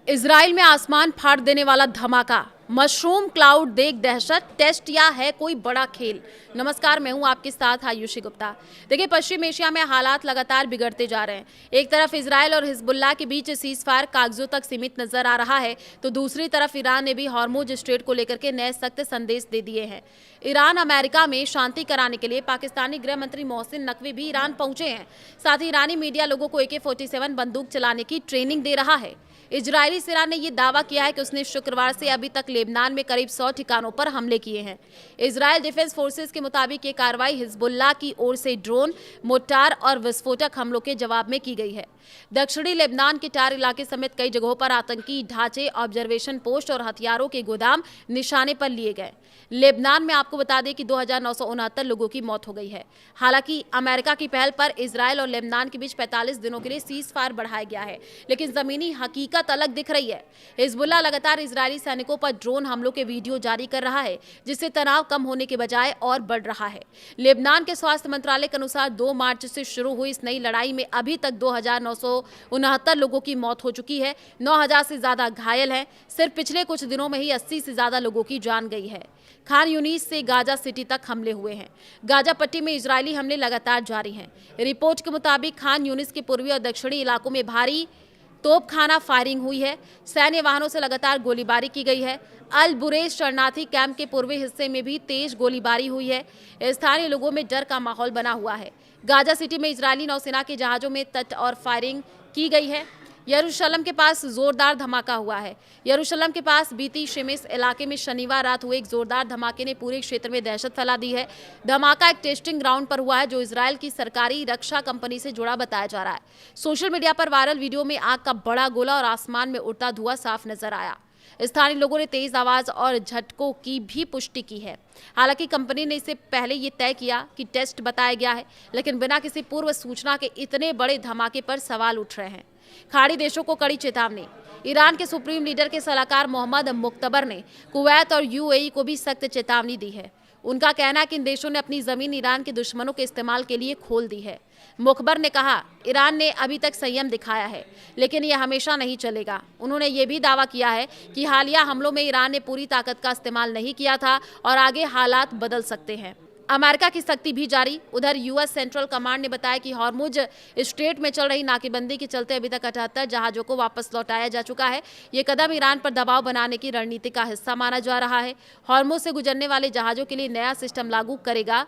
Israel में आसमान फाड़ देने वाला धमाका, मशरूम क्लाउड देख दहशत, टेस्ट या है कोई बड़ा खेल। नमस्कार, मैं हूं आपके साथ आयुषी गुप्ता। देखिए, पश्चिम एशिया में हालात लगातार बिगड़ते जा रहे हैं। एक तरफ इजराइल और हिजबुल्लाह के बीच सीजफायर कागजों तक सीमित नजर आ रहा है, तो दूसरी तरफ ईरान ने भी हॉर्मुज स्ट्रेट को लेकर के नए सख्त संदेश दे दिए हैं। ईरान अमेरिका में शांति कराने के लिए पाकिस्तानी गृह मंत्री मोहसिन नकवी भी ईरान पहुंचे हैं। साथ ही ईरानी मीडिया लोगों को AK-47 बंदूक चलाने की ट्रेनिंग दे रहा है। इजरायली सेना ने यह दावा किया है कि उसने शुक्रवार से अभी तक लेबनान में करीब 100 ठिकानों पर हमले किए हैं। इजरायल डिफेंस फोर्सेस के मुताबिक ये कार्रवाई हिजबुल्लाह की ओर से ड्रोन, मोर्टार और विस्फोटक हमलों के जवाब में की गई है। दक्षिणी लेबनान के टार इलाके समेत कई जगहों पर आतंकी ढांचे, ऑब्जर्वेशन पोस्ट और हथियारों के गोदाम निशाने पर लिए गए। लेबनान में आपको बता दें कि 2969 लोगों की मौत हो गई है। हालांकि अमेरिका की पहल पर इजरायल और लेबनान के बीच 45 दिनों के लिए सीज फायर बढ़ाया गया है, लेकिन जमीनी हकीकत अलग दिख रही है। हिजबुल्लाह लगातार इजरायली सैनिकों पर ड्रोन हमलों के वीडियो जारी कर रहा है, जिससे तनाव कम होने के बजाय और बढ़ रहा है। लेबनान के स्वास्थ्य मंत्रालय के अनुसार 2 मार्च से शुरू हुई इस नई लड़ाई में अभी तक 2969 लोगों की मौत हो चुकी है। 9000 से ज्यादा घायल हैं। सिर्फ पिछले कुछ दिनों में ही 80 से ज्यादा लोगों की जान गई है। खान यूनिस से गाजा सिटी तक हमले हुए हैं। गाजा पट्टी में इजरायली हमले लगातार जारी हैं। रिपोर्ट के मुताबिक खान यूनिस के पूर्वी और दक्षिणी इलाकों में भारी तोपखाना फायरिंग हुई है। सैन्य वाहनों से लगातार गोलीबारी की गई है। अल बुरेज शरणार्थी कैंप के पूर्वी हिस्से में भी तेज गोलीबारी हुई है। स्थानीय लोगों में डर का माहौल बना हुआ है। गाजा सिटी में इजरायली नौसेना के जहाजों में तट और फायरिंग की गई है। यरूशलेम के पास जोरदार धमाका हुआ है। यरूशलेम के पास बीती शिमिस इलाके में शनिवार रात हुए एक जोरदार धमाके ने पूरे क्षेत्र में दहशत फैला दी है। धमाका एक टेस्टिंग ग्राउंड पर हुआ है, जो इजरायल की सरकारी रक्षा कंपनी से जुड़ा बताया जा रहा है। सोशल मीडिया पर वायरल वीडियो में आग का बड़ा गोला और आसमान में उड़ता धुआं साफ नजर आया। स्थानीय लोगों ने तेज आवाज और झटकों की भी पुष्टि की है। हालांकि कंपनी ने इससे पहले ये तय किया कि टेस्ट बताया गया है, लेकिन बिना किसी पूर्व सूचना के इतने बड़े धमाके पर सवाल उठ रहे हैं। खाड़ी देशों को कड़ी चेतावनी। ईरान के सुप्रीम लीडर के सलाहकार मोहम्मद मुख्तबर ने कुवैत और UAE को भी सख्त चेतावनी दी है। उनका कहना है कि इन देशों ने अपनी जमीन ईरान के दुश्मनों के इस्तेमाल के लिए खोल दी है। मुखबर ने कहा, ईरान ने अभी तक संयम दिखाया है, लेकिन यह हमेशा नहीं चलेगा। उन्होंने ये भी दावा किया है कि हालिया हमलों में ईरान ने पूरी ताकत का इस्तेमाल नहीं किया था और आगे हालात बदल सकते हैं। अमेरिका की सख्ती भी जारी। उधर US सेंट्रल कमांड ने बताया कि हॉर्मुज स्ट्रेट में चल रही नाकेबंदी के चलते अभी तक 78 जहाजों को वापस लौटाया जा चुका है। ये कदम ईरान पर दबाव बनाने की रणनीति का हिस्सा माना जा रहा है। हॉर्मुज से गुजरने वाले जहाजों के लिए नया सिस्टम लागू करेगा